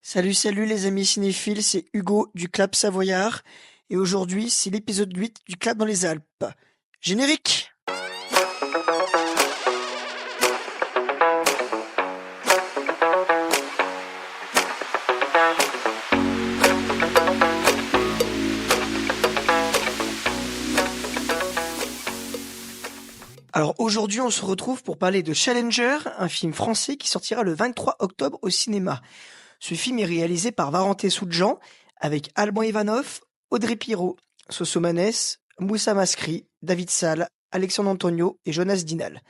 Salut, salut les amis cinéphiles, c'est Hugo du Clap Savoyard et aujourd'hui c'est l'épisode 8 du Clap dans les Alpes. Générique! Alors aujourd'hui on se retrouve pour parler de Challenger, un film français qui sortira le 23 octobre au cinéma. Ce film est réalisé par Varenté Soudjan avec Alban Ivanov, Audrey Pirot, Soso Manès, Moussa Maskri, David Sall, Alexandre Antonio et Jonas Dinal.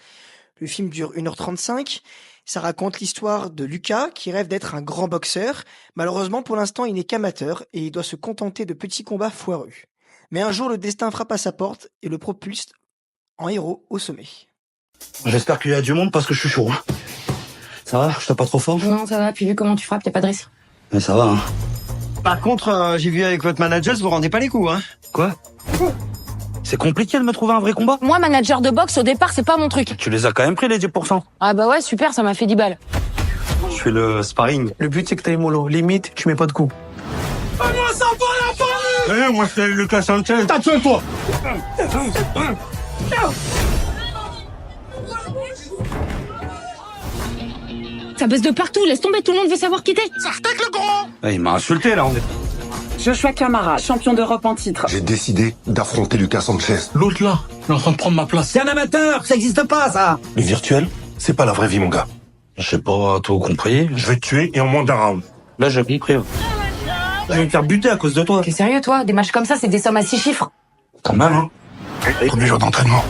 Le film dure 1h35. Ça raconte l'histoire de Lucas qui rêve d'être un grand boxeur. Malheureusement, pour l'instant, il n'est qu'amateur et il doit se contenter de petits combats foireux. Mais un jour, le destin frappe à sa porte et le propulse en héros au sommet. J'espère qu'il y a du monde parce que je suis chaud. Ça va? Je tape pas trop fort? Non, ça va, puis vu comment tu frappes, y'a pas de risque. Mais ça va, hein. Par contre, j'ai vu avec votre manager, vous rendez pas les coups, hein. Quoi? C'est compliqué de me trouver un vrai combat? Moi, manager de boxe, au départ, c'est pas mon truc. Tu les as quand même pris, les 10%. Ah bah ouais, super, ça m'a fait 10 balles. Je fais le sparring. Le but, c'est que t'es mollo. Limite, tu mets pas de coups. Moi, c'est Lucas Sanchez. T'as tué, toi! Ça baisse de partout, laisse tomber, tout le monde veut savoir qui t'es. Il m'a insulté, là. Joshua Camara, champion d'Europe en titre. J'ai décidé d'affronter Lucas Sanchez. L'autre là, il est en train de prendre ma place. C'est un amateur, ça existe pas, ça! Le virtuel, c'est pas la vraie vie, mon gars. Je sais pas, tout compris. Je vais te tuer et en moins d'un round. Là, j'ai compris. Je vais me faire buter à cause de toi. T'es sérieux, toi? Des matchs comme ça, c'est des sommes à 6 chiffres. Quand même, hein. Premier jour d'entraînement.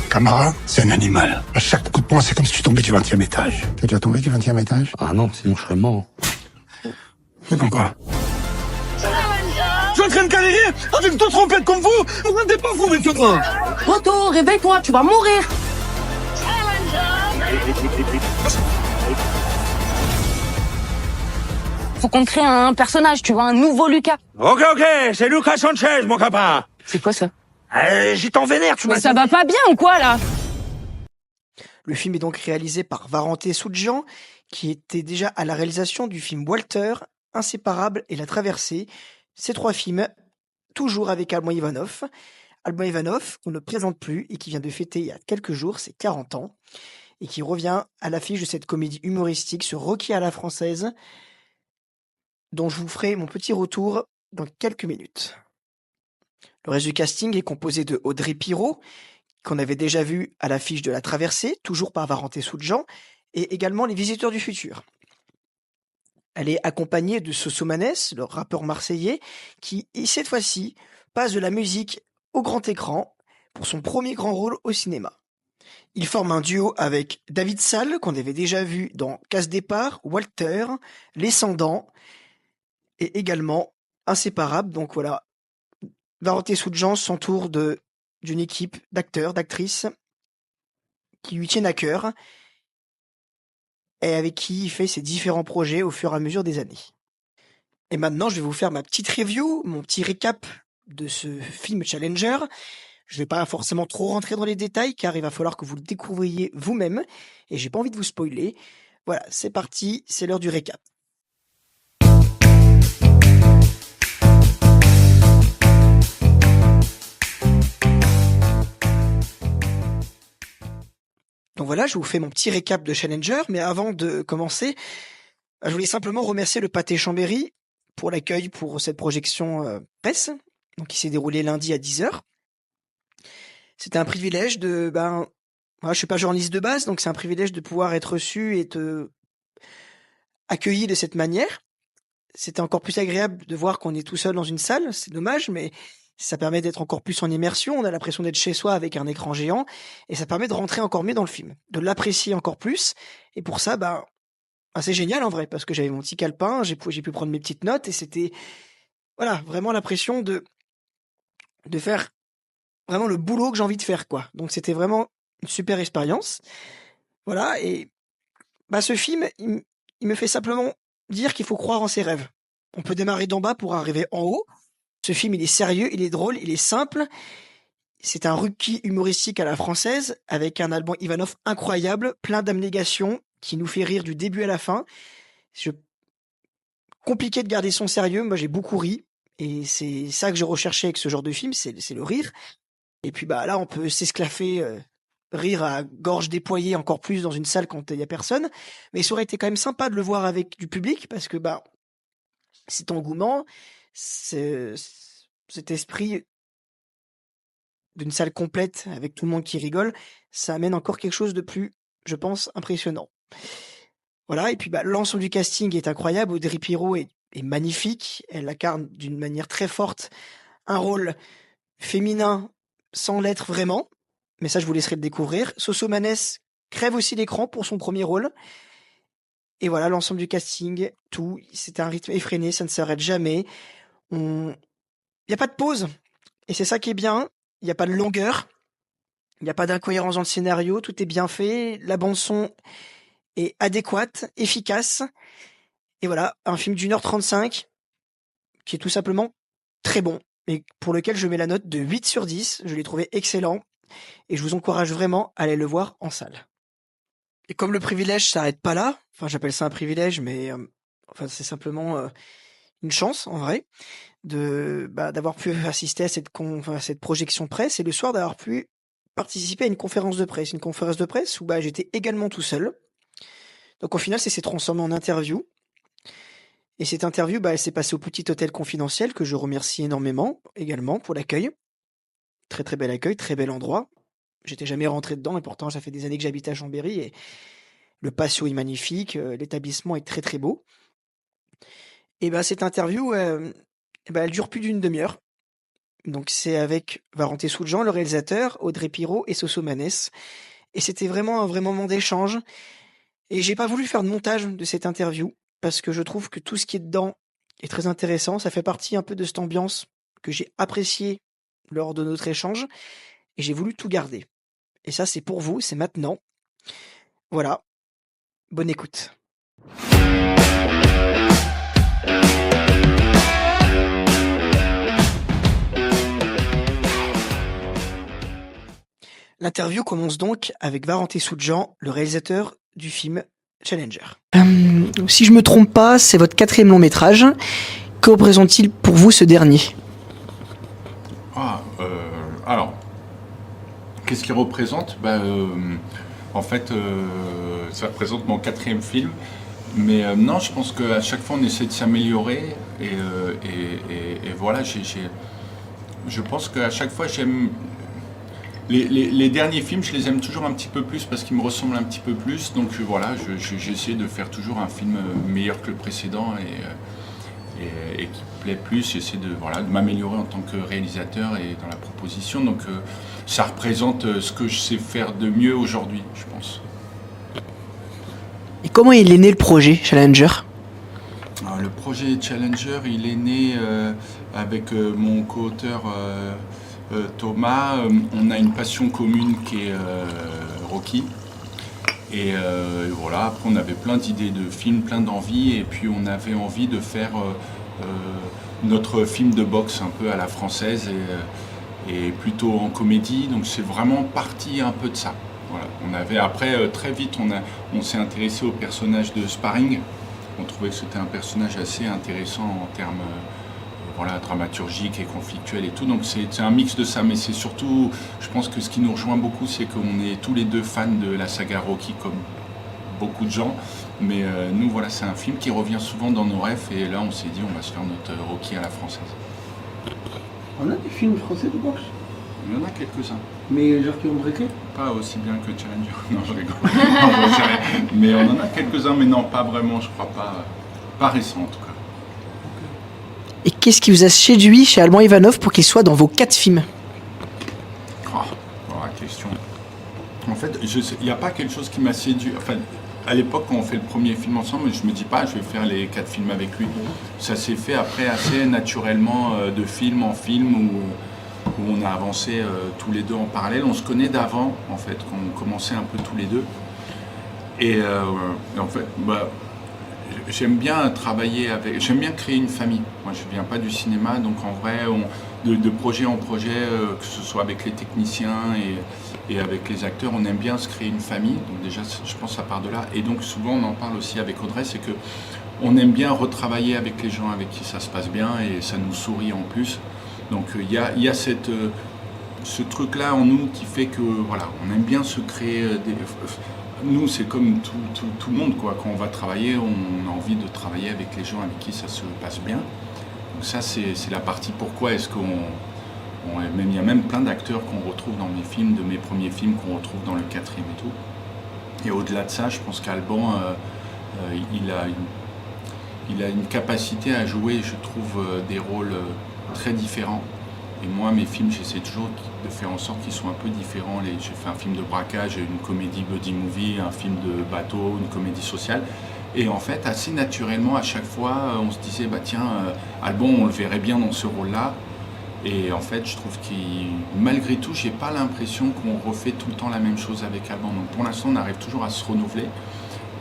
Camara, c'est un animal. À chaque coup de poing, c'est comme si tu tombais du 20e étage. T'es déjà tombé du 20e étage? Ah non, sinon je serais mort. Mais non pas. Je suis en train de galérer avec deux trompettes comme vous! Vous rendez pas vous, monsieur Brun! Otto, réveille-toi, tu vas mourir. Faut qu'on crée un personnage, tu vois, un nouveau Lucas. Ok, c'est Lucas Sanchez, mon copain. C'est quoi ça? J'y t'en vénère, tu Mais ça va pas bien ou quoi, là? Le film est donc réalisé par Varenté Soudjan, qui était déjà à la réalisation du film Walter, Inséparable et La Traversée. Ces trois films, toujours avec Alban Ivanov. Alban Ivanov, qu'on ne présente plus et qui vient de fêter il y a quelques jours ses 40 ans, et qui revient à l'affiche de cette comédie humoristique sur Rocky à la française, dont je vous ferai mon petit retour dans quelques minutes. Le reste du casting est composé de Audrey Pirot, qu'on avait déjà vu à l'affiche de La Traversée, toujours par Varenté Soudjan, et également Les Visiteurs du Futur. Elle est accompagnée de Soso Manès, le rappeur marseillais, qui, cette fois-ci, passe de la musique au grand écran pour son premier grand rôle au cinéma. Il forme un duo avec David Sall, qu'on avait déjà vu dans Casse Départ, Walter, Les Cendants, et également Inséparable. Donc voilà, Varenté Soudjan s'entoure d'une équipe d'acteurs, d'actrices qui lui tiennent à cœur et avec qui il fait ses différents projets au fur et à mesure des années. Et maintenant, je vais vous faire ma petite review, mon petit récap de ce film Challenger. Je vais pas forcément trop rentrer dans les détails car il va falloir que vous le découvriez vous-même et j'ai pas envie de vous spoiler. Voilà, c'est parti, c'est l'heure du récap. Donc voilà, je vous fais mon petit récap de Challenger, mais avant de commencer, je voulais simplement remercier le Pâté Chambéry pour l'accueil pour cette projection presse, donc qui s'est déroulée lundi à 10h. C'était un privilège moi, je suis pas journaliste de base, donc c'est un privilège de pouvoir être reçu et accueilli de cette manière. C'était encore plus agréable de voir qu'on est tout seul dans une salle, c'est dommage, mais ça permet d'être encore plus en immersion, on a l'impression d'être chez soi avec un écran géant, et ça permet de rentrer encore mieux dans le film, de l'apprécier encore plus, et pour ça, c'est génial en vrai, parce que j'avais mon petit calepin, j'ai pu prendre mes petites notes, et c'était, voilà, vraiment l'impression de faire vraiment le boulot que j'ai envie de faire, quoi. Donc c'était vraiment une super expérience. Voilà, et ce film, il me fait simplement dire qu'il faut croire en ses rêves. On peut démarrer d'en bas pour arriver en haut. Ce film, il est sérieux, il est drôle, il est simple. C'est un rookie humoristique à la française, avec un Alban Ivanov incroyable, plein d'abnégation, qui nous fait rire du début à la fin. Je compliqué de garder son sérieux, moi j'ai beaucoup ri et c'est ça que je recherchais avec ce genre de film, c'est le rire et puis, bah, là, on peut s'esclaffer, rire à gorge déployée encore plus dans une salle quand il y a personne, mais ça aurait été quand même sympa de le voir avec du public parce que, bah, cet engouement, ce cet esprit d'une salle complète avec tout le monde qui rigole, ça amène encore quelque chose de plus, je pense, impressionnant. Voilà et puis, bah, l'ensemble du casting est incroyable. Audrey Pirot est magnifique. Elle incarne d'une manière très forte un rôle féminin sans l'être vraiment, mais ça, je vous laisserai le découvrir. Soso Manès crève aussi l'écran pour son premier rôle et voilà l'ensemble du casting, tout. C'est un rythme effréné, ça ne s'arrête jamais. Il y a pas de pause et c'est ça qui est bien. Il y a pas de longueur, il y a pas d'incohérence dans le scénario, tout est bien fait. La bande son est adéquate, efficace et voilà, un film d'1 h 35 qui est tout simplement très bon et pour lequel je mets la note de 8 sur 10. Je l'ai trouvé excellent et je vous encourage vraiment à aller le voir en salle. Et comme le privilège s'arrête pas là, enfin j'appelle ça un privilège, mais enfin c'est simplement une chance en vrai d'avoir pu assister à cette projection presse et le soir d'avoir pu participer à une conférence de presse. Une conférence de presse où j'étais également tout seul. Donc au final, ça s'est transformé en interview. Et cette interview, elle s'est passée au Petit Hôtel Confidentiel, que je remercie énormément également pour l'accueil. Très très bel accueil, très bel endroit. J'étais jamais rentré dedans et pourtant ça fait des années que j'habite à Chambéry et le patio est magnifique, l'établissement est très très beau. Et cette interview, elle dure plus d'une demi-heure. Donc c'est avec Varenté Soudjan, le réalisateur, Audrey Pirot et Soso Manès. Et c'était vraiment un vrai moment d'échange. Et j'ai pas voulu faire de montage de cette interview parce que je trouve que tout ce qui est dedans est très intéressant. Ça fait partie un peu de cette ambiance que j'ai appréciée lors de notre échange et j'ai voulu tout garder. Et ça, c'est pour vous, c'est maintenant. Voilà. Bonne écoute. L'interview commence donc avec Varenté Soudjan, le réalisateur du film Challenger. Si je me trompe pas, c'est votre 4e long métrage. Que représente-t-il pour vous ce dernier ? Alors, qu'est-ce qu'il représente ? En fait, ça représente mon 4e film. Mais non, je pense qu'à chaque fois, on essaie de s'améliorer. Et voilà, je pense qu'à chaque fois, j'aime... Les derniers films, je les aime toujours un petit peu plus parce qu'ils me ressemblent un petit peu plus. Donc voilà, j'essaie de faire toujours un film meilleur que le précédent et qui plaît plus. J'essaie de m'améliorer en tant que réalisateur et dans la proposition. Donc ça représente ce que je sais faire de mieux aujourd'hui, je pense. Et comment il est né le projet Challenger ? Alors, le projet Challenger, il est né avec mon co-auteur Thomas. On a une passion commune qui est Rocky. Et voilà, après on avait plein d'idées de films, plein d'envies. Et puis on avait envie de faire notre film de boxe un peu à la française et plutôt en comédie. Donc c'est vraiment parti un peu de ça. Voilà. On avait après très vite on s'est intéressé au personnage de Sparring. On trouvait que c'était un personnage assez intéressant en termes dramaturgiques et conflictuels et tout. Donc c'est un mix de ça, mais c'est surtout, je pense que ce qui nous rejoint beaucoup, c'est qu'on est tous les deux fans de la saga Rocky comme beaucoup de gens. Mais nous, voilà, c'est un film qui revient souvent dans nos rêves et là on s'est dit on va se faire notre Rocky à la française. On a des films français de boxe ? Il y en a quelques-uns. Mais genre qui ont breaké ? Pas aussi bien que Challenger, non je rigole. Mais on en a quelques-uns, mais non, pas vraiment, je crois pas récents en tout cas. Et qu'est-ce qui vous a séduit chez Alban Ivanov pour qu'il soit dans vos 4 films ? La question. En fait, il n'y a pas quelque chose qui m'a séduit. Enfin, à l'époque, quand on fait le premier film ensemble, je me dis pas, je vais faire les 4 films avec lui. Ça s'est fait après assez naturellement, de film en film, où on a avancé tous les deux en parallèle. On se connaît d'avant, en fait, quand on commençait un peu tous les deux. Et en fait, j'aime bien travailler avec... J'aime bien créer une famille. Moi, je ne viens pas du cinéma, donc en vrai, de projet en projet, que ce soit avec les techniciens Et avec les acteurs, on aime bien se créer une famille. Donc déjà, je pense que ça part de là. Et donc souvent, on en parle aussi avec Audrey, c'est que on aime bien retravailler avec les gens avec qui ça se passe bien et ça nous sourit en plus. Donc il y a ce truc-là en nous qui fait que voilà, on aime bien se créer des... Nous, c'est comme tout le monde, quoi. Quand on va travailler, on a envie de travailler avec les gens avec qui ça se passe bien. Donc ça, c'est la partie pourquoi est-ce il y a même plein d'acteurs qu'on retrouve dans mes films, de mes premiers films, qu'on retrouve dans le 4e et tout. Et au-delà de ça, je pense qu'Alban, il a une capacité à jouer, je trouve, des rôles très différents. Et moi, mes films, j'essaie toujours de faire en sorte qu'ils soient un peu différents. J'ai fait un film de braquage, une comédie buddy movie, un film de bateau, une comédie sociale. Et en fait, assez naturellement, à chaque fois, on se disait, bah tiens, Alban, on le verrait bien dans ce rôle-là. Et en fait, je trouve que malgré tout, j'ai pas l'impression qu'on refait tout le temps la même chose avec Alban. Donc pour l'instant, on arrive toujours à se renouveler.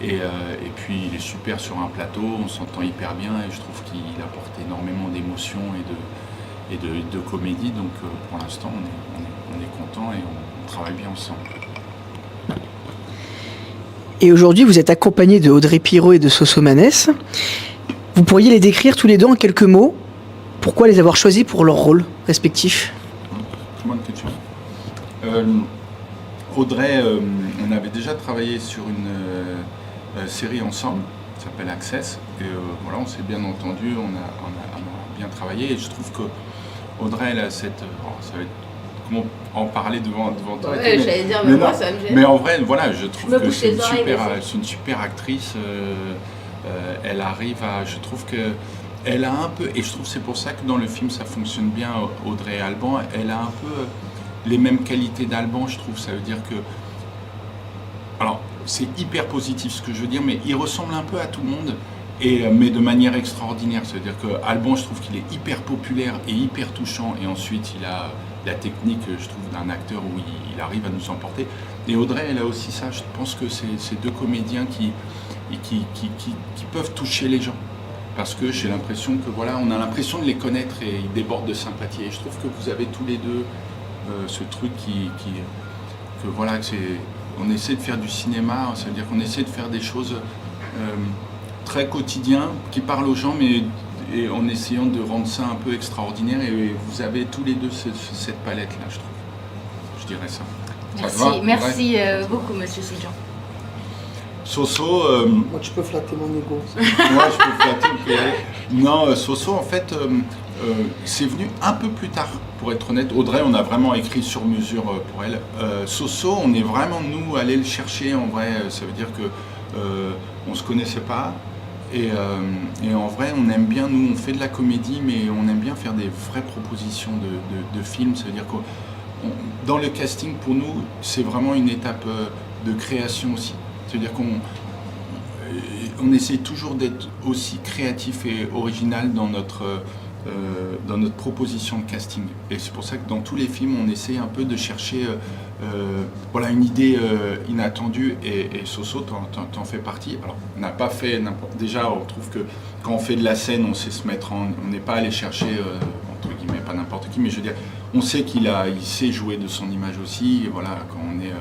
Et puis, il est super sur un plateau, on s'entend hyper bien et je trouve qu'il apporte énormément d'émotions et de comédie. Donc pour l'instant, on est content et on travaille bien ensemble. Et aujourd'hui, vous êtes accompagné de Audrey Pirot et de Soso Manès. Vous pourriez les décrire tous les deux en quelques mots. Pourquoi les avoir choisis pour leur rôle respectif? Bonne question. Audrey, on avait déjà travaillé sur une série ensemble, qui s'appelle Access. Et voilà, on s'est bien entendu, on a bien travaillé. Et je trouve que Audrey, elle a cette... ça va être, comment en parler devant toi? Ouais, j'allais dire, mais moi, ça me gêne. Mais en vrai, voilà, je trouve que c'est une une super actrice. Elle arrive à... Je trouve que elle a un peu... Et je trouve que c'est pour ça que dans le film, ça fonctionne bien, Audrey et Alban. Elle a un peu les mêmes qualités d'Alban, je trouve. Ça veut dire que... Alors, c'est hyper positif ce que je veux dire, mais il ressemble un peu à tout le monde, mais de manière extraordinaire. C'est-à-dire qu'Alban, je trouve qu'il est hyper populaire et hyper touchant, et ensuite il a la technique, je trouve, d'un acteur où il arrive à nous emporter. Et Audrey, elle a aussi ça. Je pense que c'est deux comédiens qui peuvent toucher les gens. Parce que j'ai l'impression que voilà, on a l'impression de les connaître et ils débordent de sympathie. Et je trouve que vous avez tous les deux ce truc que voilà, on essaie de faire du cinéma, ça veut dire qu'on essaie de faire des choses très quotidiennes, qui parlent aux gens, mais en essayant de rendre ça un peu extraordinaire. Et vous avez tous les deux cette palette-là, je trouve. Je dirais ça. Merci beaucoup, monsieur Soudjan. Soso... Moi, tu peux flatter mon ego. Ouais, je peux flatter. Non, Soso, en fait, c'est venu un peu plus tard, pour être honnête. Audrey, on a vraiment écrit sur mesure pour elle. Soso, on est vraiment, nous, allés le chercher, en vrai. Ça veut dire que on se connaissait pas. Et en vrai, on aime bien, nous, on fait de la comédie, mais on aime bien faire des vraies propositions de films. Ça veut dire que dans le casting, pour nous, c'est vraiment une étape de création aussi. C'est-à-dire qu'on essaie toujours d'être aussi créatif et original dans notre proposition de casting. Et c'est pour ça que dans tous les films, on essaie un peu de chercher voilà, une idée inattendue. Et Soso, t'en fais partie. Alors, on n'a pas fait n'importe... Déjà, on trouve que quand on fait de la scène, on sait se mettre en... On n'est pas allé chercher, entre guillemets, pas n'importe qui, mais je veux dire, on sait il sait jouer de son image aussi. Et voilà, quand on est...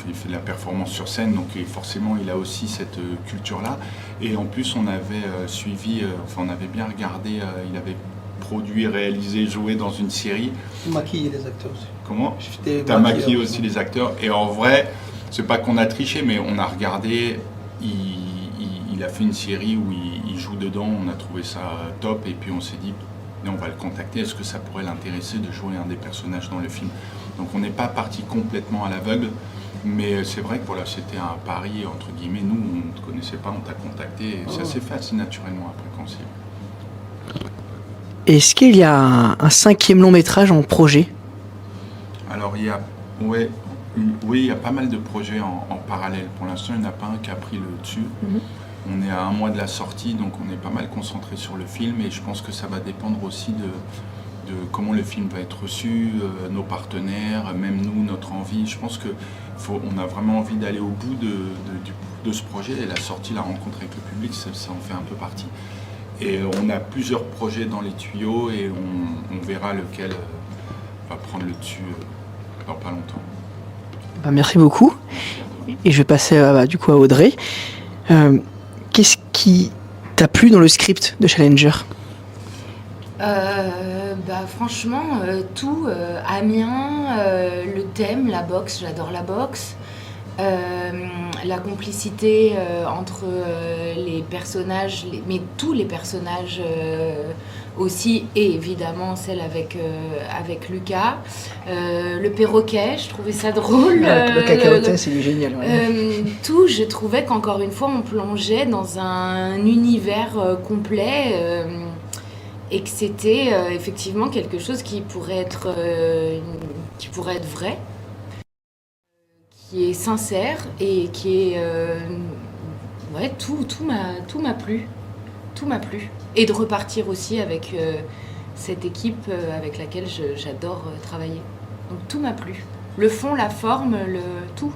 il fait de la performance sur scène, donc forcément il a aussi cette culture-là. Et en plus on avait suivi, on avait bien regardé, il avait produit, réalisé, joué dans une série. Maquiller les acteurs aussi. Comment? T'as maquillé aussi les acteurs. Et en vrai, c'est pas qu'on a triché, mais on a regardé, il a fait une série où il joue dedans, on a trouvé ça top, et puis on s'est dit, on va le contacter, est-ce que ça pourrait l'intéresser de jouer un des personnages dans le film? Donc on n'est pas parti complètement à l'aveugle, mais c'est vrai que voilà, c'était un pari, entre guillemets. Nous, on ne te connaissait pas, on t'a contacté, et ça s'est fait assez naturellement après quand c'est... Est-ce qu'il y a un 5e long métrage en projet? Alors il y a, oui, il y a pas mal de projets en parallèle. Pour l'instant, il n'y en a pas un qui a pris le dessus. On est à 1 mois de la sortie, donc on est pas mal concentré sur le film, et je pense que ça va dépendre aussi de comment le film va être reçu, nos partenaires, même nous, notre envie. Je pense qu'on a vraiment envie d'aller au bout de ce projet, et la sortie, la rencontre avec le public, ça en fait un peu partie. Et on a plusieurs projets dans les tuyaux, et on verra lequel va prendre le dessus dans pas longtemps. Merci beaucoup. Et je vais passer du coup à Audrey. Qu'est-ce qui t'a plu dans le script de Challenger ? Franchement, tout. Amiens, le thème, la boxe, j'adore la boxe. La complicité entre les personnages, mais tous les personnages aussi, et évidemment celle avec Lucas. Le perroquet, je trouvais ça drôle. Le cacahuète, c'est génial. Tout, je trouvais qu'encore une fois, on plongeait dans un univers complet et que c'était effectivement quelque chose qui pourrait être vrai, qui est sincère et qui est... tout m'a plu. Tout m'a plu. Et de repartir aussi avec cette équipe avec laquelle j'adore travailler. Donc tout m'a plu. Le fond, la forme, tout.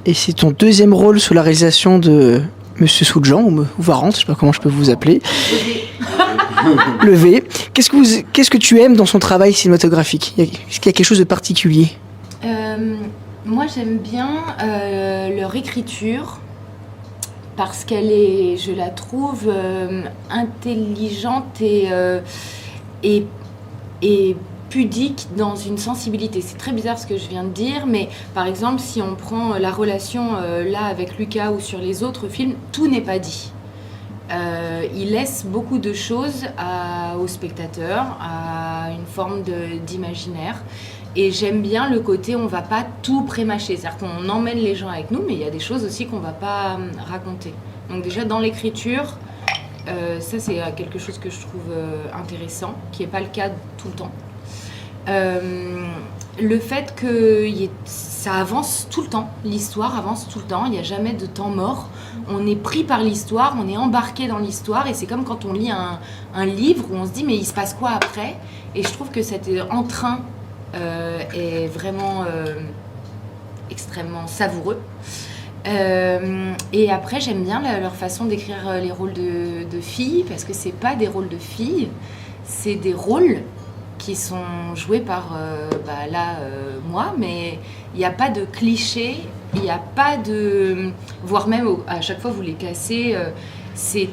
Et c'est ton deuxième rôle sous la réalisation de Monsieur Soudjan, ou Varante, je sais pas comment je peux vous appeler. Le V. Qu'est-ce que tu aimes dans son travail cinématographique ? Est-ce qu'il y a quelque chose de particulier ? Moi, j'aime bien leur écriture parce qu'elle est, je la trouve intelligente et pudique dans une sensibilité. C'est très bizarre ce que je viens de dire, mais par exemple, si on prend la relation là avec Lucas ou sur les autres films, tout n'est pas dit. Il laisse beaucoup de choses aux spectateurs, à une forme d'imaginaire. Et j'aime bien le côté, on va pas tout prémâcher. C'est-à-dire qu'on emmène les gens avec nous, mais il y a des choses aussi qu'on va pas raconter. Donc déjà, dans l'écriture, ça c'est quelque chose que je trouve intéressant, qui n'est pas le cas tout le temps. Le fait que ça avance tout le temps, l'histoire avance tout le temps, il n'y a jamais de temps mort. On est pris par l'histoire, on est embarqué dans l'histoire, et c'est comme quand on lit un livre où on se dit mais il se passe quoi après ? Et je trouve que cet entrain est vraiment extrêmement savoureux. Et après, j'aime bien leur façon d'écrire les rôles de filles, parce que c'est pas des rôles de filles, c'est des rôles qui sont joués par moi, mais il n'y a pas de clichés, il n'y a pas de... voire même à chaque fois vous les cassez, c'est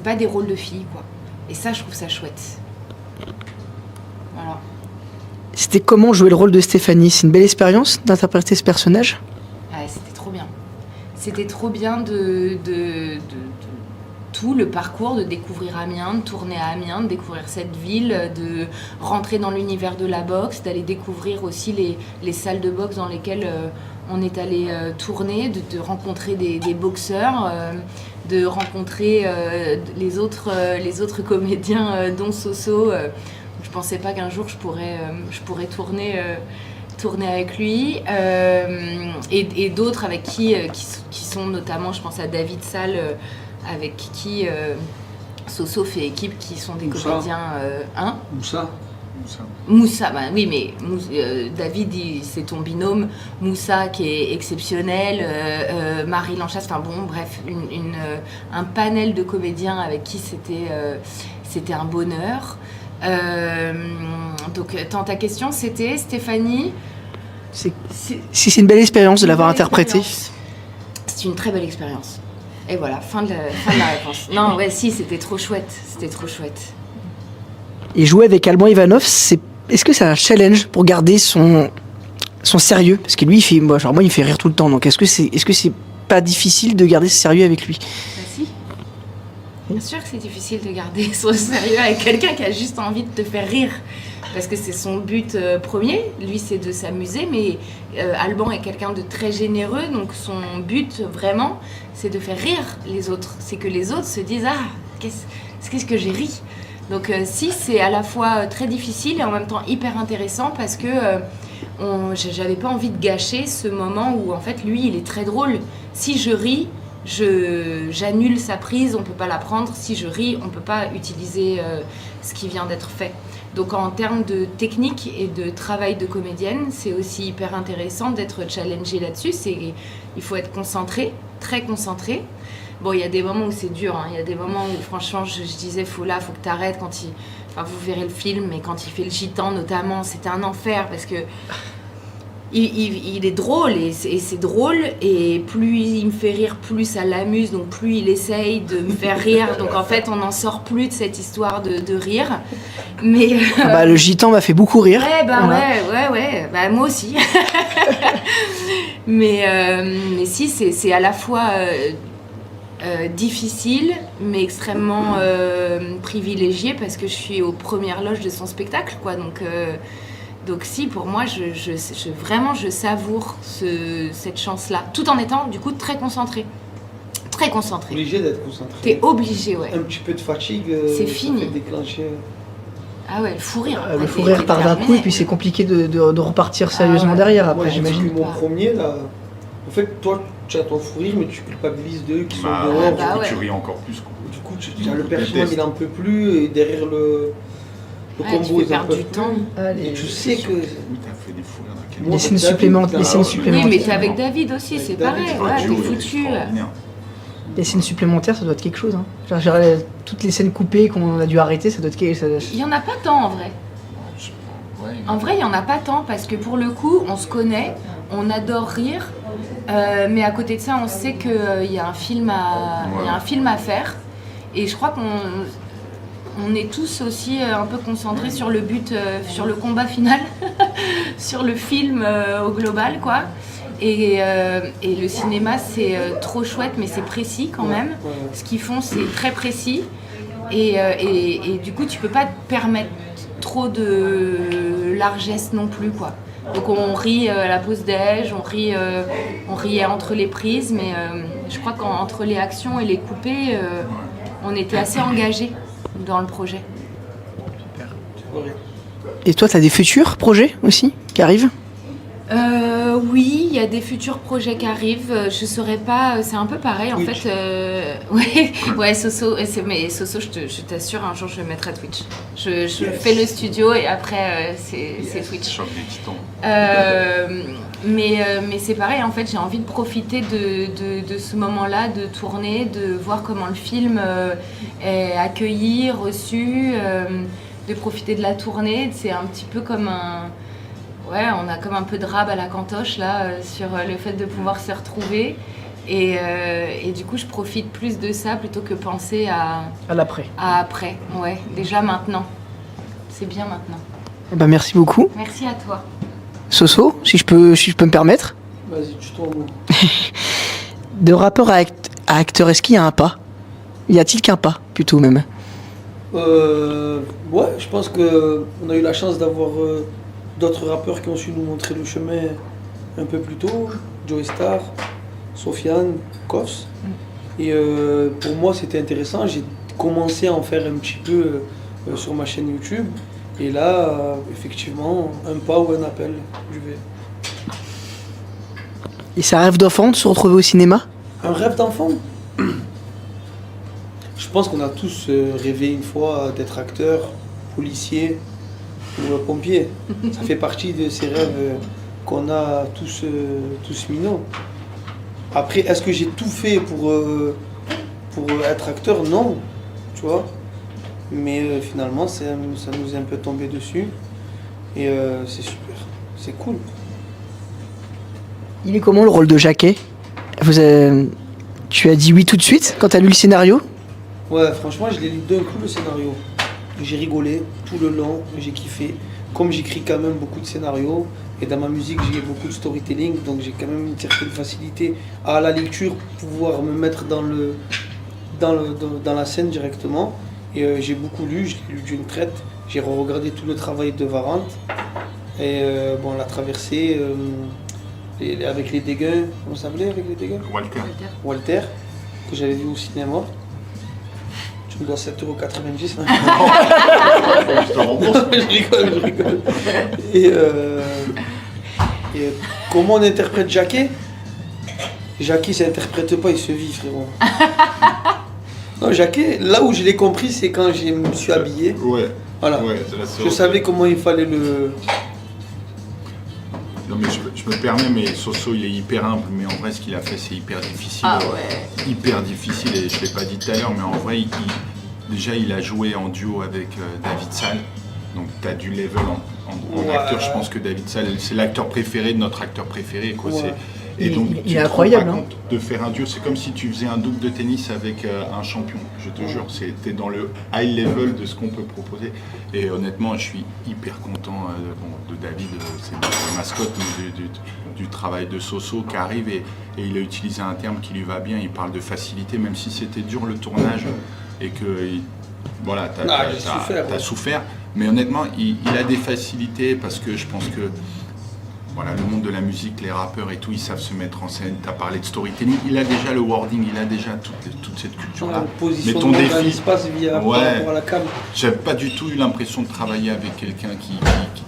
pas des rôles de filles, quoi. Et ça, je trouve ça chouette. Voilà. C'était comment jouer le rôle de Stéphanie ? C'est une belle expérience d'interpréter ce personnage ? Ouais, c'était trop bien. C'était trop bien de tout le parcours, de découvrir Amiens, de tourner à Amiens, de découvrir cette ville, de rentrer dans l'univers de la boxe, d'aller découvrir aussi les salles de boxe dans lesquelles on est allé tourner, de rencontrer des boxeurs, de rencontrer les autres comédiens, dont Soso. Je pensais pas qu'un jour je pourrais tourner avec lui, et d'autres avec qui sont notamment, je pense à David Salle, avec qui Soso fait équipe, qui sont des comédiens. Moussa, bah oui, mais David, c'est ton binôme. Moussa qui est exceptionnel, Marie Lanchasse, enfin bon, bref, un panel de comédiens avec qui c'était un bonheur. Donc, ta question, c'était Stéphanie. Si c'est une belle expérience de l'avoir interprétée. C'est une très belle expérience. Et voilà, fin de la réponse. Non, ouais, si, c'était trop chouette. Et jouer avec Alban Ivanov, est-ce que c'est un challenge pour garder son sérieux ? Parce que lui, il me fait rire tout le temps. Donc, est-ce que c'est pas difficile de garder ce sérieux avec lui ? Bah si. Bien sûr que c'est difficile de garder son sérieux avec quelqu'un qui a juste envie de te faire rire. Parce que c'est son but premier. Lui, c'est de s'amuser. Mais Alban est quelqu'un de très généreux. Donc, son but, vraiment, c'est de faire rire les autres. C'est que les autres se disent « Ah, qu'est-ce que j'ai ri ?» Donc, si, c'est à la fois très difficile et en même temps hyper intéressant parce que j'avais pas envie de gâcher ce moment où, en fait, lui, il est très drôle. Si je ris, j'annule sa prise, on peut pas la prendre. Si je ris, on peut pas utiliser ce qui vient d'être fait. Donc en termes de technique et de travail de comédienne, c'est aussi hyper intéressant d'être challengé là-dessus. Il faut être concentré, très concentré. Bon, il y a des moments où c'est dur, hein. Il y a des moments où franchement je disais faut que t'arrêtes quand Enfin, vous verrez le film, mais quand il fait le gitan notamment, c'était un enfer parce que il est drôle et c'est drôle, et plus il me fait rire, plus ça l'amuse, donc plus il essaye de me faire rire. Donc en fait, on n'en sort plus de cette histoire de rire. Mais le gitan m'a fait beaucoup rire. Ouais, Voilà. ouais, bah moi aussi. mais si, c'est à la fois difficile, mais extrêmement privilégié parce que je suis aux premières loges de son spectacle, quoi. Donc si, pour moi, vraiment, je savoure cette chance-là, tout en étant, du coup, très concentrée. Très concentrée. Obligé d'être concentré. T'es obligé, ouais. Un petit peu de fatigue, c'est ça fini. fait déclencher. Ah ouais, le fou rire. Le fou rire part d'un coup, et puis c'est compliqué de repartir sérieusement derrière, après, Moi, j'imagine. Mon premier, là, en fait, toi, tu as ton fou rire, mais tu culpabilises d'eux qui sont Bah, dehors. bah ouais. tu ris encore plus, quoi. Du coup, le personnage, il en peut plus, et derrière le Ouais, combo, tu fais ils en perdre peuvent du plus. temps. Et tu sais que... Oui, t'as fait des fous rires dans quel Moi, Les scènes David, supplémentaires. Les scènes oui, Oui, supplémentaires. mais t'es avec David aussi, Avec c'est David, pareil. c'est Ouais, duo, t'es il est foutu. extraordinaire. Les scènes supplémentaires, ça doit être quelque chose. Hein. Genre, toutes les scènes coupées qu'on a dû arrêter, ça doit être Il y en a pas tant en vrai. Ouais, En vrai, il y en a pas tant parce que pour le coup, on se connaît, on adore rire, mais à côté de ça, on sait qu'il y a un film à faire. Et je crois qu'on est tous aussi un peu concentrés sur le but, sur le combat final, sur le film au global, quoi. Et le cinéma, c'est trop chouette, mais c'est précis quand même. Ouais. Ce qu'ils font, c'est très précis. Et du coup, tu peux pas te permettre trop de largesse non plus, quoi. Donc on rit à la pause déj, on rit entre les prises, mais je crois qu'entre les actions et les coupés, on était assez engagés dans le projet. Et toi, t'as des futurs projets aussi qui arrivent? Oui, il y a des futurs projets qui arrivent. Je saurais pas, c'est un peu pareil en Twitch. fait. Ouais, Soso, mais Soso, je t'assure, un jour je le mettrai à Twitch. Je fais le studio et après c'est Twitch. Choc des titans. Mais c'est pareil, en fait, j'ai envie de profiter de ce moment-là, de tourner, de voir comment le film est accueilli, reçu, de profiter de la tournée. C'est un petit peu comme Ouais, on a comme un peu de rab à la cantoche là sur le fait de pouvoir se retrouver et du coup je profite plus de ça plutôt que penser à l'après. À après, ouais, déjà maintenant. C'est bien maintenant. Eh ben, merci beaucoup. Merci à toi. Soso, si je peux me permettre. Vas-y, tu tournes. De rappeur à acteur, est-ce qu'il y a un pas? Y a-t-il qu'un pas, plutôt même? Ouais, je pense qu'on a eu la chance d'avoir d'autres rappeurs qui ont su nous montrer le chemin un peu plus tôt. Joey Star, Sofiane, Kos. Et pour moi, c'était intéressant. J'ai commencé à en faire un petit peu sur ma chaîne YouTube. Et là, effectivement, un pas ou un appel, je vais. Et c'est un rêve d'enfant de se retrouver au cinéma? Un rêve d'enfant? Je pense qu'on a tous rêvé une fois d'être acteur, policier ou pompier. Ça fait partie de ces rêves qu'on a tous minots. Après, est-ce que j'ai tout fait pour être acteur? Non, tu vois. Mais finalement, ça nous est un peu tombé dessus. Et c'est super, c'est cool. Il est comment le rôle de Jacquet? Tu as dit oui tout de suite quand tu as lu le scénario? Ouais, franchement, je l'ai lu d'un coup le scénario. J'ai rigolé tout le long, j'ai kiffé. Comme j'écris quand même beaucoup de scénarios, et dans ma musique j'ai beaucoup de storytelling, donc j'ai quand même une certaine facilité à la lecture, pouvoir me mettre dans la scène directement. Et j'ai beaucoup lu, je l'ai lu d'une traite. J'ai regardé tout le travail de Varante. Et bon, la traversée avec les dégâts, comment ça s'appelait avec les dégâts? Walter, que j'avais vu au cinéma. Tu me dois 7,90 €. Je te rembourse. Je rigole. Et comment on interprète Jacquet? Jacquet s'interprète pas, il se vit, frérot. Non, Jacquet, là où je l'ai compris, c'est quand je me suis habillé. Ouais. Voilà. Ouais, Je savais comment il fallait le... Non mais je me permets, mais Soso il est hyper humble, mais en vrai ce qu'il a fait c'est hyper difficile. Ah ouais. Hyper difficile, et je l'ai pas dit tout à l'heure, mais en vrai déjà il a joué en duo avec David Sall, donc tu as du level en acteur. Je pense que David Sall, c'est l'acteur préféré de notre acteur préféré, quoi. Ouais. Et donc, Il est incroyable, te rends pas compte de faire un duo, c'est comme si tu faisais un double de tennis avec un champion, je te jure. T'es dans le high level de ce qu'on peut proposer. Et honnêtement, je suis hyper content de David, c'est notre mascotte, mais du travail de Soso qui arrive. Et il a utilisé un terme qui lui va bien, il parle de facilité, même si c'était dur le tournage et que voilà, t'as souffert. Mais honnêtement, il a des facilités parce que je pense que voilà, le monde de la musique, les rappeurs et tout, ils savent se mettre en scène. Tu as parlé de storytelling, il a déjà le wording, il a déjà toute cette culture-là. Mais ton défi, l'espace via par rapport à la cam. J'avais pas du tout eu l'impression de travailler avec quelqu'un qui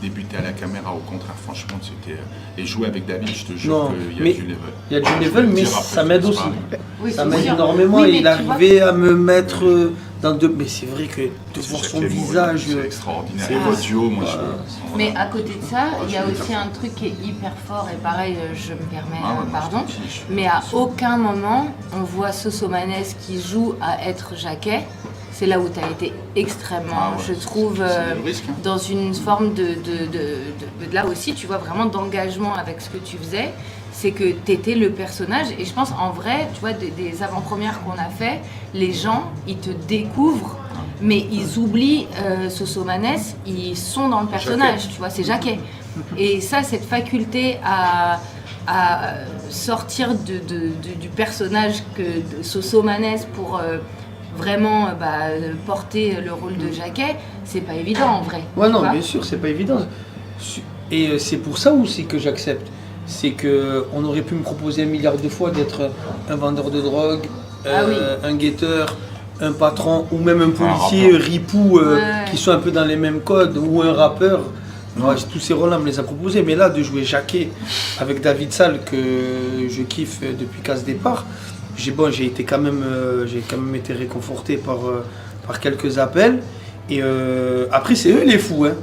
débutait à la caméra. Au contraire, franchement, c'était. Et jouer avec David, je te jure qu'il y a du level. Il y a du level, mais ça m'aide aussi. Oui, ça c'est m'aide sûr. énormément. Oui, Et il arrivait à me mettre dans deux. Mais c'est vrai que de voir son visage. C'est extraordinaire. Et votre duo, moi, Mais à côté de ça, il y a aussi un truc qui est hyper fort, et pareil, je me permets, pardon, mais à aucun moment on voit Sosomanes qui joue à être Jacquet. C'est là où tu as été extrêmement, je trouve, dans une forme de là aussi, tu vois, vraiment d'engagement avec ce que tu faisais. C'est que tu étais le personnage, et je pense en vrai, tu vois, des avant-premières qu'on a fait, les gens, ils te découvrent, mais ils oublient Sosomanes, ils sont dans le personnage, tu vois, c'est Jacquet. Et ça, cette faculté à sortir du personnage de Sosomanes pour vraiment porter le rôle de Jacquet, c'est pas évident en vrai. Ouais, non, bien sûr, c'est pas évident. Et c'est pour ça aussi que j'accepte. C'est qu'on aurait pu me proposer 1 milliard de fois d'être un vendeur de drogue, un guetteur, un patron ou même un policier ripou qui sont un peu dans les mêmes codes, ou un rappeur. Ouais, tous ces rôles-là me les a proposés. Mais là, de jouer Jacquet avec David Sall, que je kiffe depuis Casse Départ, j'ai quand même été réconforté par quelques appels. Et après, c'est eux les fous. Hein.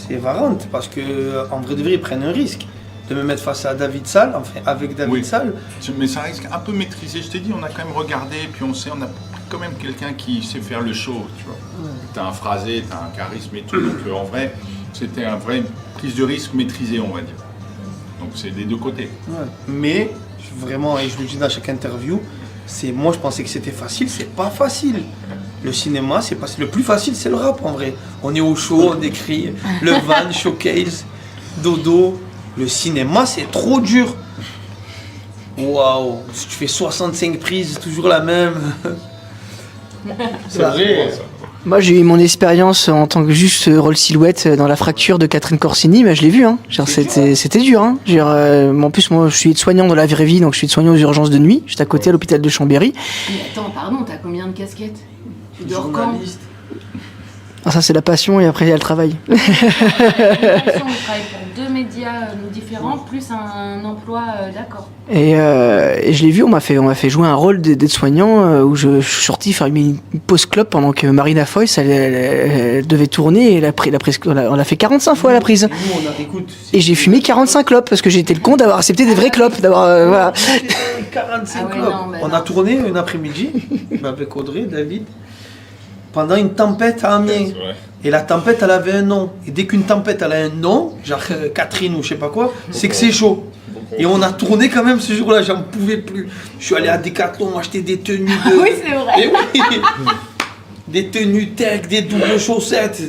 C'est Varante, parce qu'en vrai de vrai, ils prennent un risque de me mettre face à David Sall, enfin avec David Sall. Mais ça risque un peu maîtrisé, je t'ai dit, on a quand même regardé, puis on a quand même quelqu'un qui sait faire le show, tu vois. T'as un phrasé, t'as un charisme et tout, donc en vrai, c'était un vrai prise de risque maîtrisée, on va dire. Donc c'est des deux côtés. Ouais. Mais, vraiment, et je le dis dans chaque interview, moi je pensais que c'était facile, c'est pas facile. Le cinéma, c'est pas le plus facile, c'est le rap en vrai. On est au show, on écrit le van, showcase, dodo. Le cinéma, c'est trop dur. Waouh, si tu fais 65 prises, toujours la même. C'est vrai. Moi, j'ai eu mon expérience en tant que juste rôle silhouette dans La Fracture de Catherine Corsini, mais je l'ai vu. Hein. C'était dur. Hein. En plus, moi, je suis aide-soignant dans la vraie vie, donc je suis aide-soignant aux urgences de nuit. J'étais à côté à l'hôpital de Chambéry. Mais attends, pardon, t'as combien de casquettes? Tu dors quand? Ah, ça, c'est la passion, et après, il y a le travail. Tu travailles pour 2 médias différents, plus un emploi, d'accord. Et je l'ai vu, on m'a fait jouer un rôle d'aide-soignant où je suis sorti faire une pause clope pendant que Marina Foïs, elle devait tourner, et on l'a fait 45 fois à la prise. Et j'ai fumé 45 clopes, parce que j'ai été le con d'avoir accepté des vraies clopes. Voilà. 45 clopes. On a tourné un après-midi avec Audrey, David, pendant une tempête à Amiens. Et la tempête, elle avait un nom. Et dès qu'une tempête, elle a un nom, genre Catherine ou je sais pas quoi, c'est que c'est chaud. Et on a tourné quand même ce jour-là, j'en pouvais plus. Je suis allé à Decathlon acheter des tenues de... Oui, c'est vrai. Et oui. Des tenues tech, des doubles chaussettes.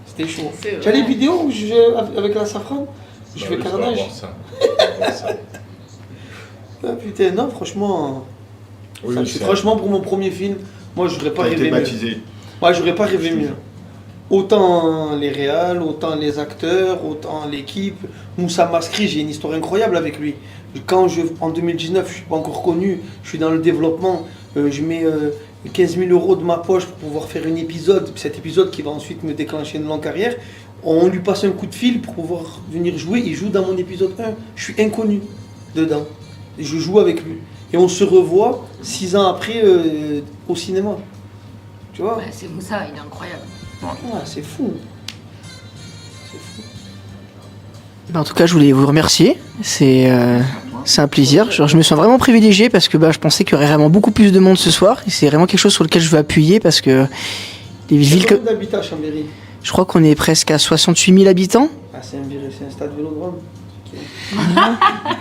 C'était chaud. Tu as les vidéos où je joue avec la safran? Je fais carnage. Ah, putain, non, franchement... franchement, pour mon premier film, moi, j'aurais pas rêvé mieux. Moi, j'aurais pas rêvé mieux. Autant les réals, autant les acteurs, autant l'équipe. Moussa Maskri, j'ai une histoire incroyable avec lui. En 2019, je suis pas encore connu, je suis dans le développement, je mets 15 000 € de ma poche pour pouvoir faire un épisode, cet épisode qui va ensuite me déclencher une longue carrière. On lui passe un coup de fil pour pouvoir venir jouer, il joue dans mon épisode 1. Je suis inconnu dedans. Je joue avec lui. Et on se revoit 6 ans après au cinéma. Tu vois? C'est Moussa, il est incroyable. Ouais, c'est fou. En tout cas, je voulais vous remercier. C'est C'est un plaisir. Genre, je me sens vraiment privilégié parce que je pensais qu'il y aurait vraiment beaucoup plus de monde ce soir. Et c'est vraiment quelque chose sur lequel je veux appuyer parce que les villes que... Combien d'habitants à Chambéry? Je crois qu'on est presque à 68 000 habitants. Ah, c'est un stade Vélodrome.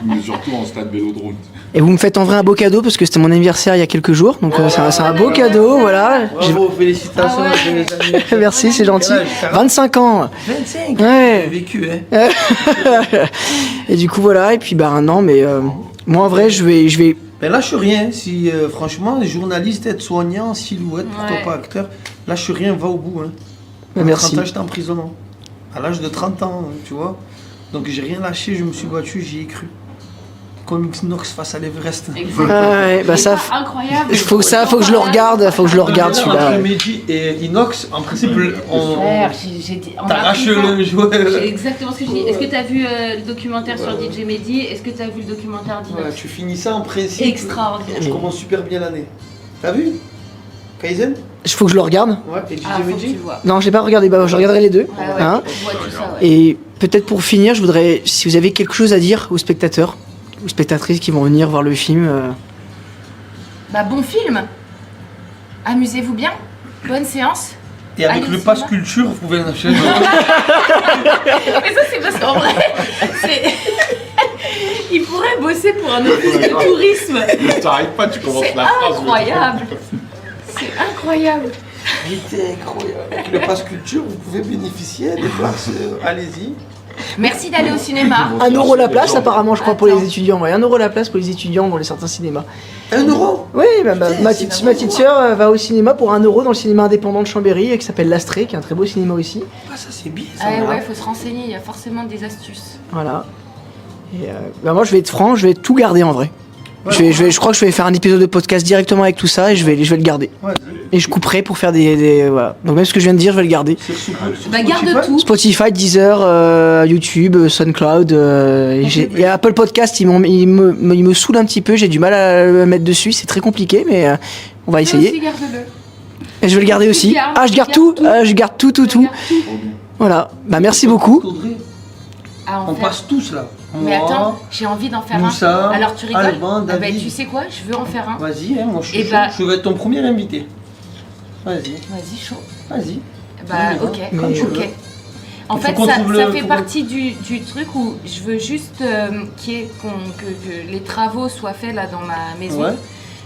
Mais surtout en stade Vélodrome. Et vous me faites en vrai un beau cadeau parce que c'était mon anniversaire il y a quelques jours. Donc c'est un beau cadeau, voilà. Bravo, félicitations. Joyeux anniversaire. Merci, c'est gentil. Quel âge? 25 ans. 25. Ouais. J'ai vécu, hein. Et du coup voilà, et puis non, mais moi en vrai je vais... Ben lâche rien, si franchement, journaliste, aide-soignant, silhouette, pourquoi Ouais. pas acteur, lâche rien, va au bout. Hein. À Merci. 30 ans, j'étais en prison. À l'âge de 30 ans, tu vois. Donc j'ai rien lâché, je me suis battu, j'y ai cru. Comme Inox face à l'Everest. Ouais, ça... Incroyable. Faut que je le regarde, Entre celui-là. Mehdi et Inox, en principe, Frère, t'arraches le jouet. C'est exactement ce que je dis. Est-ce que t'as vu le documentaire sur DJ Mehdi? Est-ce que t'as vu le documentaire d'Inox? Ouais, tu finis ça en principe. Extraordinaire. Je commence super bien l'année. T'as vu Kaizen? Il faut que je le regarde. Ouais, et DJ Ah, faut que tu Mehdi? le vois. Non, je l'ai pas regardé, je regarderai les deux. Ouais, Hein. on voit tout ça, ouais. Et peut-être pour finir, je voudrais, si vous avez quelque chose à dire aux spectateurs, aux spectatrices qui vont venir voir le film. Bon film. Amusez-vous bien. Bonne séance. Et avec Allez le au pass cinéma. culture, vous pouvez en acheter. Mais ça, c'est parce qu'en vrai, c'est... Il pourrait bosser pour un office de tourisme. T'arrêtes pas, tu commences C'est la phrase. incroyable. C'est incroyable. C'était incroyable. Avec le pass culture, vous pouvez bénéficier des places. Allez-y. Merci d'aller au cinéma. 1 euro la place, apparemment, je crois, pour Attends. les étudiants. Ouais, 1 euro la place pour les étudiants dans les certains cinémas. 1 euro? Oui, ma petite sœur va au cinéma pour 1 euro dans le cinéma indépendant de Chambéry, qui s'appelle L'Astrée, qui est un très beau cinéma aussi. Ah, ça c'est bien ça. Ah ouais, faut se renseigner, il y a forcément des astuces. Voilà. Et moi, je vais être franc, je vais tout garder en vrai. Je crois que je vais faire un épisode de podcast directement avec tout ça et je vais le garder. Ouais. Et je couperai pour faire des voilà. Donc même ce que je viens de dire, je vais le garder. Garde tout. Spotify, Deezer, YouTube, SoundCloud, et Apple Podcast, il me saoule un petit peu, j'ai du mal à le mettre dessus, c'est très compliqué, mais on va essayer. Aussi, garde-le. Et je vais le garder aussi. gardes, Ah, je garde tout, je garde tout. Garde tout. Voilà, merci beaucoup. Audrey, À en on faire. passe tous là. Mais Moi, attends, j'ai envie d'en faire Moussa, un. Alors tu rigoles? Alban, Ah David. tu sais quoi? Je veux en faire un. Vas-y, hein, moi je suis Et chaud. bah- Je vais être ton premier invité. Vas-y, Vas-y, chaud. vas-y. Ok. Quand tu veux. Ok. En Il faut fait, qu'on ça trouve fait partie du truc où je veux juste que les travaux soient faits là dans ma maison. Ouais.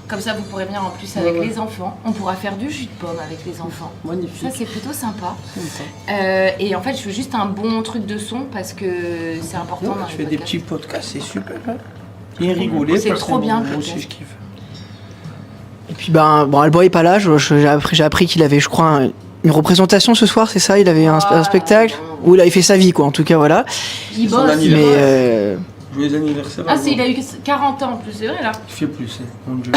Comme ça, vous pourrez venir en plus avec Ouais. les enfants. On pourra faire du jus de pomme avec les enfants. Magnifique. Ça, c'est plutôt sympa. Sympa. Et en fait, je veux juste un bon truc de son parce que c'est important Non, dans tu les fais des podcasts. petits podcasts, c'est super. Hein. Bien rigoler. C'est trop bien, Moi le aussi, podcast. je kiffe. Et puis Alban est pas là, j'ai appris qu'il avait, je crois, une représentation ce soir, c'est ça? Il avait un spectacle où il avait fait sa vie, quoi. En tout cas, voilà. Il Son bosse. anniversaire. Mais Joyeux anniversaire. Ah, il a eu 40 ans en plus, c'est vrai là. Tu fais plus, hein, mon dieu.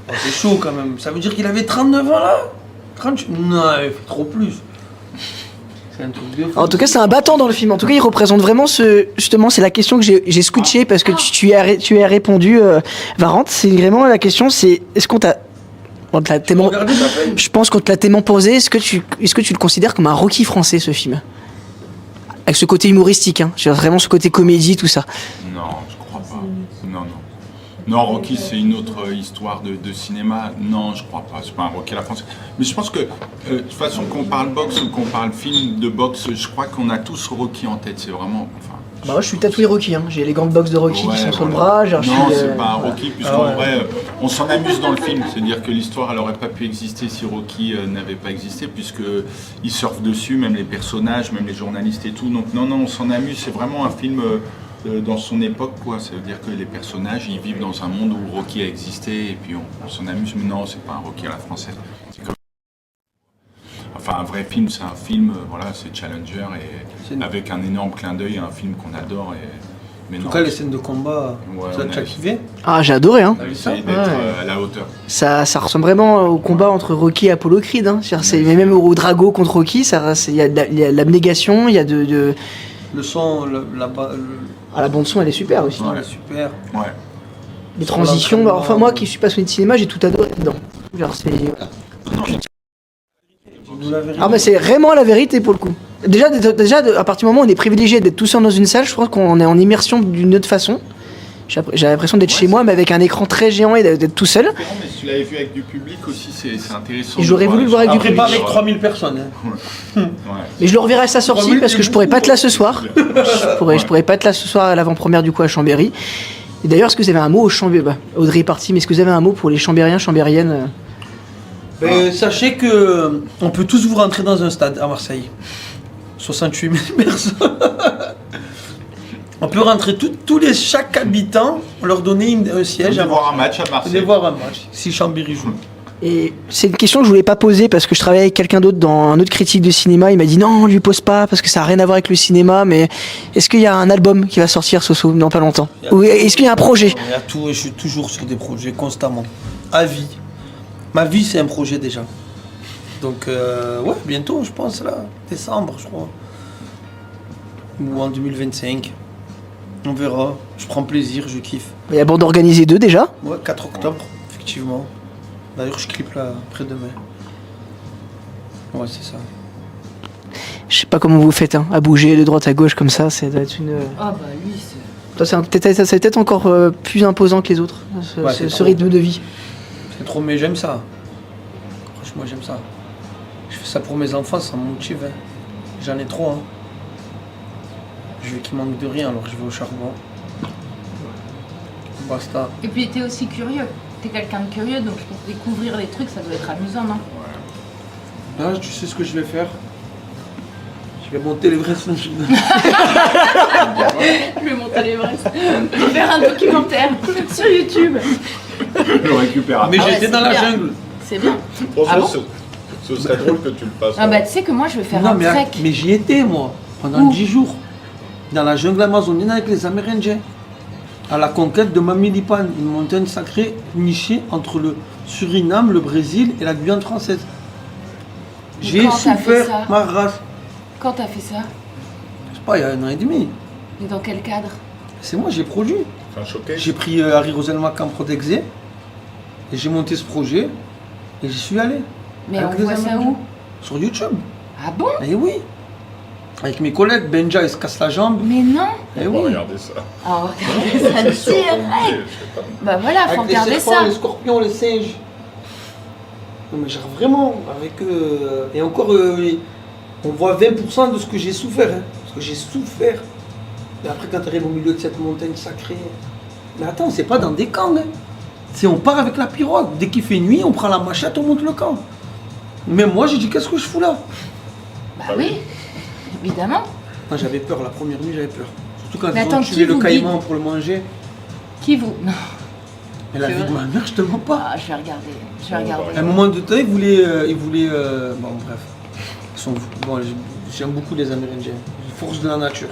Oh, c'est chaud quand même. Ça veut dire qu'il avait 39 ans là 30... Non, il fait trop plus. C'est un truc de fou. en tout cas, c'est un battant dans le film. En tout cas, il représente vraiment justement, c'est la question que j'ai scotché parce que tu as répondu, Varante. C'est vraiment la question, c'est est-ce qu'on t'a tellement, Regardez ma peine. je pense qu'on te l'a tellement posé. Est-ce que tu le considères comme un Rocky français, ce film? Avec ce côté humoristique, hein. Je veux dire, vraiment ce côté comédie, tout ça. Non, je crois pas. Non. Non, Rocky, c'est une autre histoire de cinéma. Non, je crois pas. C'est pas un Rocky à la française. Mais je pense que, de toute façon, qu'on parle boxe ou qu'on parle film de boxe, je crois qu'on a tous Rocky en tête. C'est vraiment. Enfin, Bah moi, je suis tatoué Rocky, hein. J'ai les gants de boxe de Rocky ouais, qui sont sur le voilà. bras. Genre, je Non, suis, c'est pas un Rocky, puisqu'en ouais. vrai, on s'en amuse dans le film. C'est-à-dire que l'histoire, elle aurait pas pu exister si Rocky n'avait pas existé, puisque ils surfent dessus, même les personnages, même les journalistes et tout. Donc non, on s'en amuse. C'est vraiment un film dans son époque, quoi. Ça veut dire que les personnages, ils vivent dans un monde où Rocky a existé, et puis on s'en amuse. Mais non, c'est pas un Rocky à la française. C'est comme... Enfin, un vrai film, c'est un film, voilà, c'est Challenger, et avec un énorme clin d'œil à un film qu'on adore. Mais En non, tout cas, les scènes de combat, Ouais, ça on t'a a- kiffé? Ah, j'ai adoré, hein. on a essayé d'être à la hauteur. Ça ressemble vraiment au combat entre Rocky et Apollo Creed. Hein. Mais même au Drago contre Rocky, il y a de l'abnégation, il y a de... Le son, Ah, la bande son, elle est super aussi. elle est super. Ouais. Les transitions, bah, enfin moi qui suis passionné de cinéma, j'ai tout adoré dedans. Genre, c'est... Dis-nous la vérité. Ah, mais c'est vraiment la vérité pour le coup. Déjà, à partir du moment où on est privilégié d'être tout seul dans une salle, je pense qu'on est en immersion d'une autre façon. J'ai l'impression d'être chez moi, mais avec un écran très géant et d'être tout seul. Mais si tu l'avais vu avec du public aussi, c'est intéressant. Et j'aurais voulu le voir avec du Après, public. pas avec 3000 personnes. Hein. Mais je le reverrai à sa sortie parce que je pourrais pas être là ce soir. Je pourrais pas être là ce soir à l'avant-première du coup à Chambéry. Et d'ailleurs, est-ce que vous avez un mot au Chambéry? Audrey est partie, mais est-ce que vous avez un mot pour les Chambériens, Chambériennes? Sachez que on peut tous vous rentrer dans un stade à Marseille. 68 000 personnes. On peut rentrer chaque habitant, on leur donner un siège. Venez voir un match à Marseille. Venez voir un match, si Chambéry joue. Et c'est une question que je voulais pas poser parce que je travaillais avec quelqu'un d'autre dans un autre critique de cinéma. Il m'a dit non, on lui pose pas parce que ça a rien à voir avec le cinéma. Mais est-ce qu'il y a un album qui va sortir, Soso, dans pas longtemps? Ou est-ce qu'il y a un projet? Il y a tout, et je suis toujours sur des projets constamment, à vie. Ma vie, c'est un projet déjà. Donc, ouais, bientôt, je pense, là, décembre, je crois. Ou en 2025. On verra. Je prends plaisir, je kiffe. Il y a bande organisée 2 déjà? Ouais, 4 octobre, effectivement. D'ailleurs, je clip là, après-demain. Ouais, c'est ça. Je sais pas comment vous faites, hein, à bouger de droite à gauche comme ça, ça doit être une... Ah bah lui, c'est... Toi, c'est peut-être encore plus imposant que les autres, ce rythme de vie. C'est trop, mais j'aime ça. Franchement, j'aime ça. Je fais ça pour mes enfants, ça me motive. Hein. J'en ai trop. Hein. Je veux qu'ils manquent de rien, alors je vais au charbon. Basta. Et puis t'es aussi curieux. T'es quelqu'un de curieux, donc pour découvrir les trucs, ça doit être amusant, non? Là, tu sais ce que je vais faire? Je vais monter l'Everest. Je vais monter l'Everest. Je vais faire un documentaire sur YouTube. Le récupérateur. Mais Ah ouais, j'étais c'est dans la bien. jungle. C'est bien. Franchement, Ah bon ce serait drôle que tu le passes. Ah bah tu sais que moi je vais faire Non, un mais, trek. mais j'y étais, moi, pendant Où 10 jours. Dans la jungle amazonienne avec les Amérindiens. À la conquête de Mamilipan, une montagne sacrée nichée entre le Suriname, le Brésil et la Guyane française. J'ai quand t'as fait ça souffert ma race. Quand t'as fait ça? Je sais pas, il y a 1 an et demi. Mais dans quel cadre? C'est moi, j'ai produit. Enfin, choqué. J'ai pris Harry Roselmack en Prodexé et j'ai monté ce projet et j'y suis allé. Mais Avec on les voit ça Amérindiens. où? Sur YouTube. Ah bon? Eh oui. Avec mes collègues, Benja, il se casse la jambe. Mais non. Eh On va oui. regarder ça. Ah regardez ça direct. Bah voilà, faut Avec les regarder serpents, ça. les scorpions, les singes. Non mais genre vraiment, avec et encore, on voit 20% de ce que j'ai souffert. Hein, parce que j'ai souffert. Et après quand tu arrives au milieu de cette montagne sacrée. Mais attends, c'est pas dans des camps. Hein. C'est on part avec la pirogue. Dès qu'il fait nuit, on prend la machette, on monte le camp. Même moi, j'ai dit qu'est-ce que je fous là? Bah oui, évidemment. Non, j'avais peur, la première nuit j'avais peur. Surtout quand Mais ils attends, ont qui tué le vous caïman guide pour le manger. Qui vous... Non. Mais la C'est vie de vrai. ma mère, je te mens pas. Ah, je vais regarder. Je vais regarder. À un moment de temps, ils voulaient. Bon, bref. Ils sont. Bon, j'aime beaucoup les Amérindiens. Force de la nature.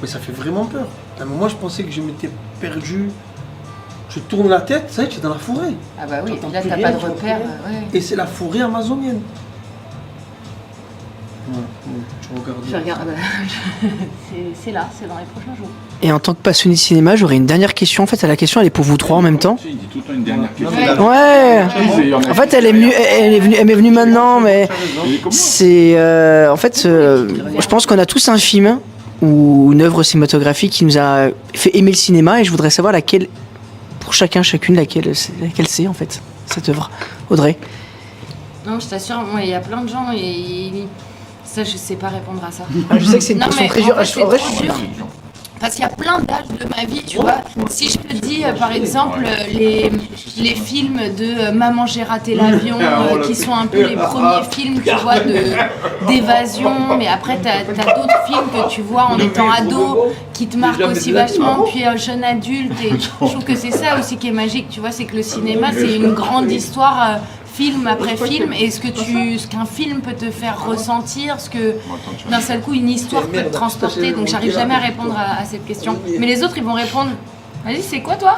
Mais ça fait vraiment peur. À un moment, je pensais que je m'étais perdu. Je tourne la tête, ça y est, tu es dans la forêt. Ah bah oui, J'entends là plus t'as rien, pas de tu vois repère. plus rien. Ouais. Et c'est la forêt amazonienne. Ouais, tu regardes. Je regarde. C'est là, c'est dans les prochains jours. Et en tant que passionné de cinéma, j'aurais une dernière question. En fait, la question, elle est pour vous trois en même temps. Tu sais, il dit tout le temps une dernière question. Ouais. Il y en a En fait, elle m'est venue maintenant, mais c'est en fait, je pense qu'on a tous un film ou une œuvre cinématographique qui nous a fait aimer le cinéma, et je voudrais savoir laquelle, pour chacune, laquelle c'est en fait cette œuvre. Audrey. Non, je t'assure, moi, il y a plein de gens et ça, je sais pas répondre à ça. Je sais que c'est une Non, question mais très en dure. fait, c'est En vrai, trop dur. Parce qu'il y a plein d'âges de ma vie, tu vois. Si je te dis, par exemple, les films de Maman, j'ai raté l'avion, qui sont un peu les premiers films, tu vois, d'évasion, mais après, t'as d'autres films que tu vois en étant ado, qui te marquent aussi vachement, puis jeune adulte, et je trouve que c'est ça aussi qui est magique, tu vois, c'est que le cinéma, c'est une grande histoire, film après film, et ce qu'un film peut te faire ressentir, ce que d'un seul coup une histoire peut te transporter, donc j'arrive jamais à répondre à cette question. Mais les autres, ils vont répondre, vas-y, c'est quoi toi?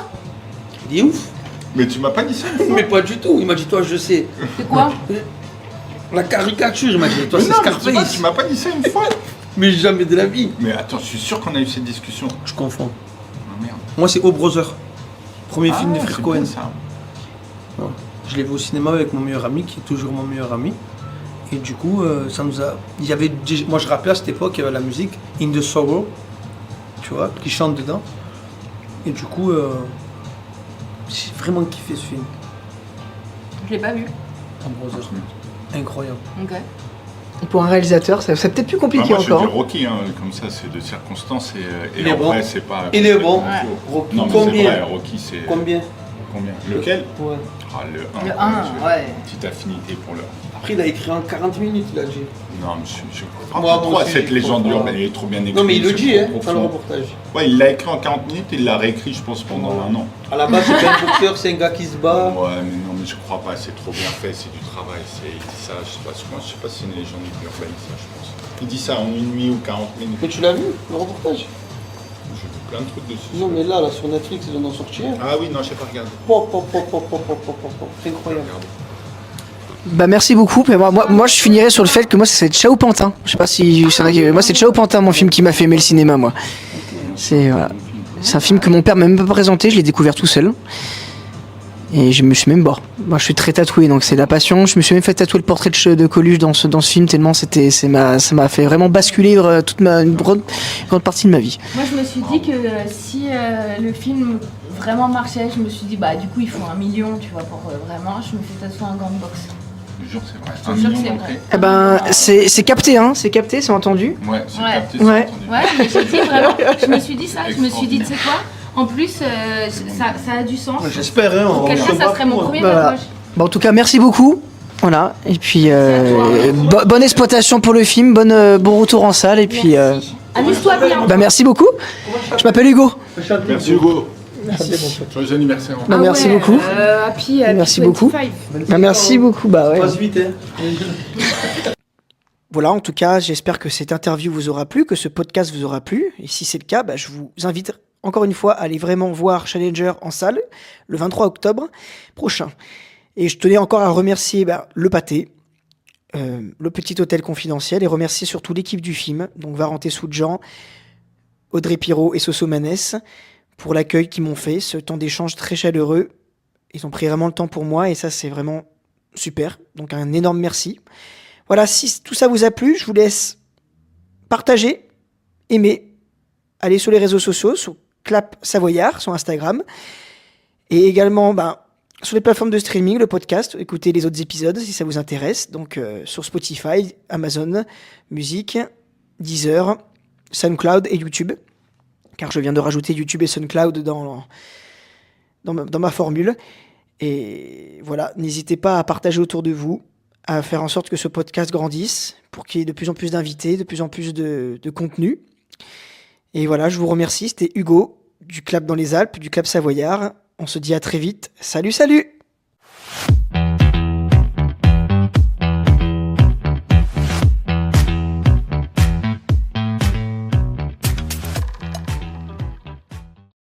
Il est ouf. Mais tu m'as pas dit ça une fois. Mais pas du tout. Il m'a dit, toi, je sais. C'est quoi? La caricature, il m'a dit, toi, Mais c'est non, mais tu Scarface. m'as pas dit ça une fois. Mais jamais de la vie. Mais attends, je suis sûr qu'on a eu cette discussion. Je confonds. Ah merde. Moi, c'est O Brother. Premier film des Ah, frères c'est Cohen. bien ça. Ouais. Je l'ai vu au cinéma avec mon meilleur ami, qui est toujours mon meilleur ami. Et du coup, ça nous a. Moi, je rappelais à cette époque, il y avait la musique In the Sorrow, tu vois, qui chante dedans. Et du coup, j'ai vraiment kiffé ce film. Je l'ai pas vu. Ambrose. Incroyable. Ok. Et pour un réalisateur, c'est peut-être plus compliqué Moi, je encore. dis Rocky, hein, comme ça, c'est de circonstances. Et Il est en bon. vrai, c'est pas. Il est bon. Ouais. Rocky, Non, mais c'est combien vrai, Rocky, c'est. Combien Lequel Ouais. Ah, le 1. Le 1, ouais. Petite affinité pour le 1. Après, il a écrit en 40 minutes, il a dit. Non, monsieur, Moi, pourquoi aussi, cette j'ai légende compris. urbaine, elle est trop bien écrite. Non, mais il le c'est dit, trop hein, dans le profond. reportage. Ouais, il l'a écrit en 40 minutes et il l'a réécrit, je pense, pendant un an. À la base, c'est pas un boxeur, c'est un gars qui se bat. Ouais, mais non, mais je crois pas, c'est trop bien fait, c'est du travail. Il dit ça, je sais pas si c'est une légende urbaine, ça, je pense. Il dit ça en une nuit ou 40 minutes. Mais tu l'as vu, le reportage? J'ai vu plein de trucs dessus. Non, mais là, sur Netflix, ils en ont sorti un. Ah oui, non, j'ai pas regardé. Incroyable. Bah merci beaucoup. Mais moi, je finirais sur le fait que moi c'est Ciao Pantin. Je sais pas si moi c'est Ciao Pantin, mon film qui m'a fait aimer le cinéma, moi. C'est voilà. C'est un film que mon père m'a même pas présenté, je l'ai découvert tout seul. Et je me suis même moi je suis très tatoué, donc c'est la passion. Je me suis même fait tatouer le portrait de Coluche dans ce film tellement ça m'a fait vraiment basculer toute une grande partie de ma vie. Moi, je me suis dit que si le film vraiment marchait, je me suis dit, bah, du coup, il faut 1 million, tu vois, pour vraiment, je me fais tatouer un gant de boxe. Je te jure, c'est vrai. Je te jure que c'est vrai. Eh ben c'est capté, hein, c'est capté, c'est entendu. Ouais, c'est Ouais. capté, Ouais. c'est entendu. Ouais, mais j'ai dit vraiment, je me suis dit ça, je me suis dit, tu sais quoi, en plus, ça a du sens. J'espère, hein. Pour quelqu'un, ça serait mon premier Voilà. tatouage. Bon, en tout cas, merci beaucoup. Voilà. Et puis bonne exploitation pour le film, bon retour en salle et puis Amuse-toi bien. bah merci beaucoup. Je m'appelle Hugo. Merci Hugo. Merci. Joyeux anniversaire. Bah, merci beaucoup. Merci beaucoup. Bah, merci beaucoup. Bah ouais. Passe vite, hein. Voilà, en tout cas, j'espère que cette interview vous aura plu, que ce podcast vous aura plu. Et si c'est le cas, bah, je vous invite encore une fois à aller vraiment voir Challenger en salle le 23 octobre prochain. Et je tenais encore à remercier le Pâté, le Petit Hôtel Confidentiel, et remercier surtout l'équipe du film, donc Varenté Soudjan, Audrey Pirot et Soso Manès, pour l'accueil qu'ils m'ont fait, ce temps d'échange très chaleureux. Ils ont pris vraiment le temps pour moi et ça, c'est vraiment super. Donc un énorme merci. Voilà, si tout ça vous a plu, je vous laisse partager, aimer, aller sur les réseaux sociaux, sur Clap Savoyard, sur Instagram, et également sur les plateformes de streaming, le podcast, écoutez les autres épisodes si ça vous intéresse, donc sur Spotify, Amazon Music, Deezer, SoundCloud et YouTube, car je viens de rajouter YouTube et SoundCloud dans ma formule. Et voilà, n'hésitez pas à partager autour de vous, à faire en sorte que ce podcast grandisse, pour qu'il y ait de plus en plus d'invités, de plus en plus de contenu. Et voilà, je vous remercie, c'était Hugo, du Clap dans les Alpes, du Clap Savoyard. On se dit à très vite. Salut, salut!